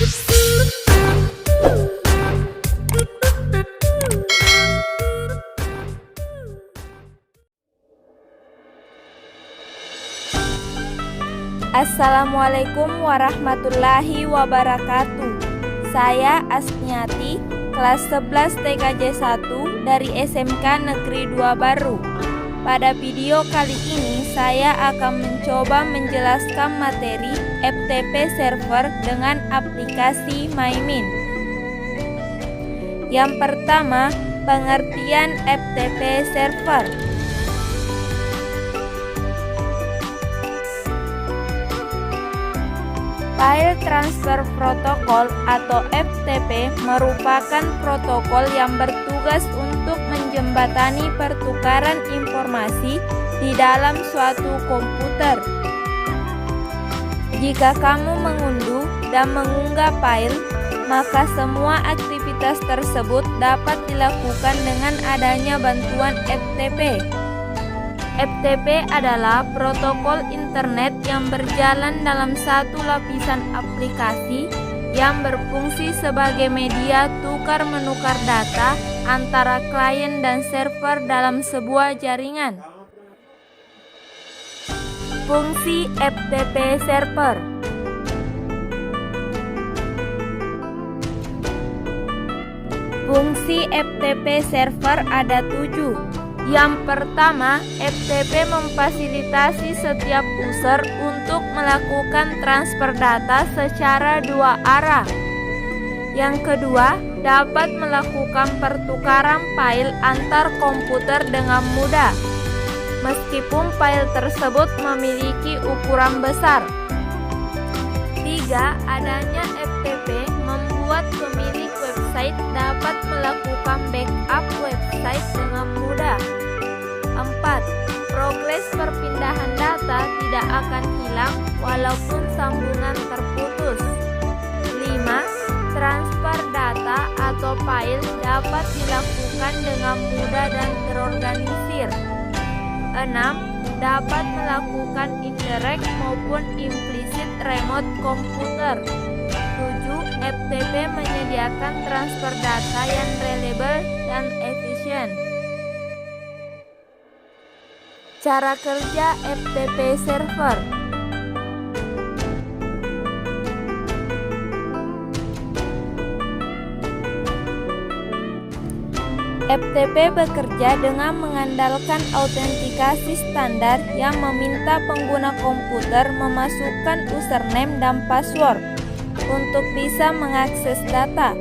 Assalamualaikum warahmatullahi wabarakatuh. Saya Asmiati, kelas 11 TKJ 1 dari SMK Negeri 2 Baru. Pada video kali ini saya akan mencoba menjelaskan materi FTP server dengan aplikasi MyMin. Yang pertama, pengertian FTP server. File Transfer Protocol atau FTP merupakan protokol yang bertugas untuk menjembatani pertukaran informasi di dalam suatu komputer. Jika kamu mengunduh dan mengunggah file, maka semua aktivitas tersebut dapat dilakukan dengan adanya bantuan FTP. FTP adalah protokol internet yang berjalan dalam satu lapisan aplikasi yang berfungsi sebagai media tukar-menukar data antara klien dan server dalam sebuah jaringan. Fungsi FTP server. Fungsi FTP server ada 7. Yang pertama, FTP memfasilitasi setiap user untuk melakukan transfer data secara dua arah. Yang kedua, dapat melakukan pertukaran file antar komputer dengan mudah, meskipun file tersebut memiliki ukuran besar. 3. Adanya FTP membuat pemilik website dapat melakukan backup website dengan mudah. 4. Progres perpindahan data tidak akan hilang walaupun sambungan terputus. 5. Transfer data atau file dapat dilakukan dengan mudah dan terorganisir. 6. Dapat melakukan indirect maupun implicit remote komputer. 7. FTP menyediakan transfer data yang reliable dan efisien. Cara kerja FTP server. FTP bekerja dengan mengandalkan autentikasi standar yang meminta pengguna komputer memasukkan username dan password untuk bisa mengakses data.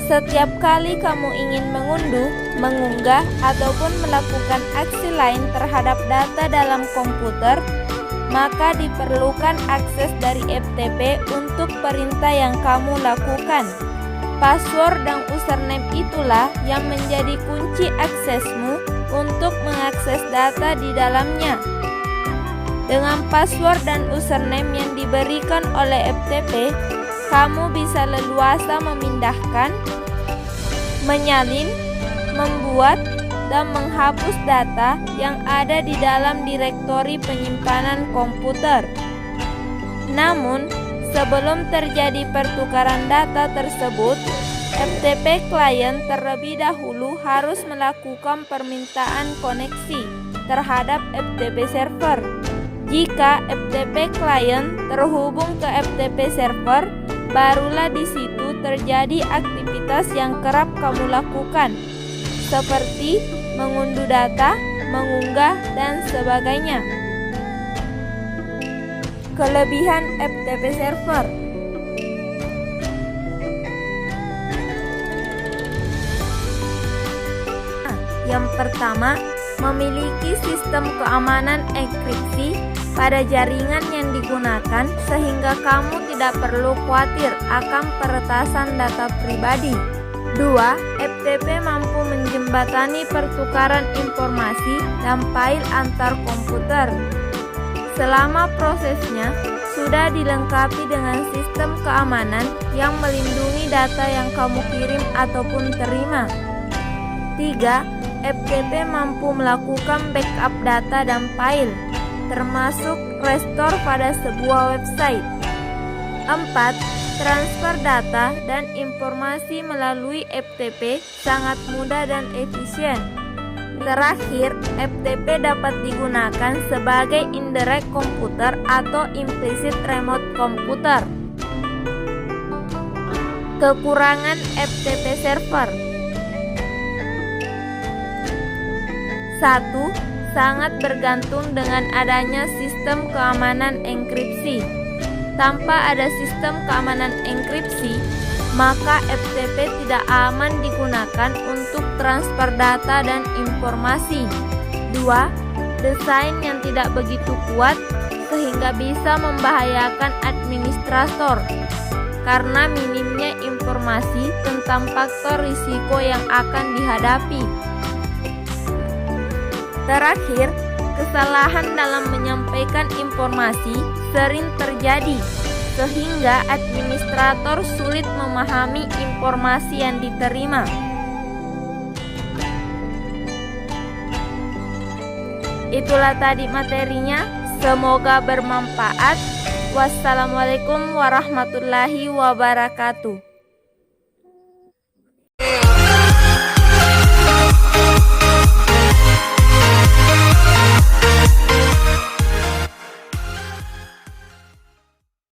Setiap kali kamu ingin mengunduh, mengunggah, ataupun melakukan aksi lain terhadap data dalam komputer, maka diperlukan akses dari FTP untuk perintah yang kamu lakukan. Password dan username itulah yang menjadi kunci aksesmu untuk mengakses data di dalamnya. Dengan password dan username yang diberikan oleh FTP, kamu bisa leluasa memindahkan, menyalin, membuat, dan menghapus data yang ada di dalam direktori penyimpanan komputer. Namun, sebelum terjadi pertukaran data tersebut, FTP klien terlebih dahulu harus melakukan permintaan koneksi terhadap FTP server. Jika FTP klien terhubung ke FTP server, barulah di situ terjadi aktivitas yang kerap kamu lakukan, seperti mengunduh data, mengunggah, dan sebagainya. Kelebihan FTP server. Yang pertama, memiliki sistem keamanan enkripsi pada jaringan yang digunakan sehingga kamu tidak perlu khawatir akan peretasan data pribadi. 2. FTP mampu menjembatani pertukaran informasi dan file antar komputer. Selama prosesnya sudah dilengkapi dengan sistem keamanan yang melindungi data yang kamu kirim ataupun terima. 3. FTP mampu melakukan backup data dan file, termasuk restore pada sebuah website. 4. Transfer data dan informasi melalui FTP sangat mudah dan efisien. Terakhir, FTP dapat digunakan sebagai indirect computer atau implicit remote computer. Kekurangan FTP server. 1. Sangat bergantung dengan adanya sistem keamanan enkripsi. Tanpa ada sistem keamanan enkripsi, maka FTP tidak aman digunakan untuk transfer data dan informasi. 2. Desain yang tidak begitu kuat sehingga bisa membahayakan administrator karena minimnya informasi tentang faktor risiko yang akan dihadapi. Terakhir, kesalahan dalam menyampaikan informasi sering terjadi, sehingga administrator sulit memahami informasi yang diterima. Itulah tadi materinya, semoga bermanfaat. Wassalamualaikum warahmatullahi wabarakatuh.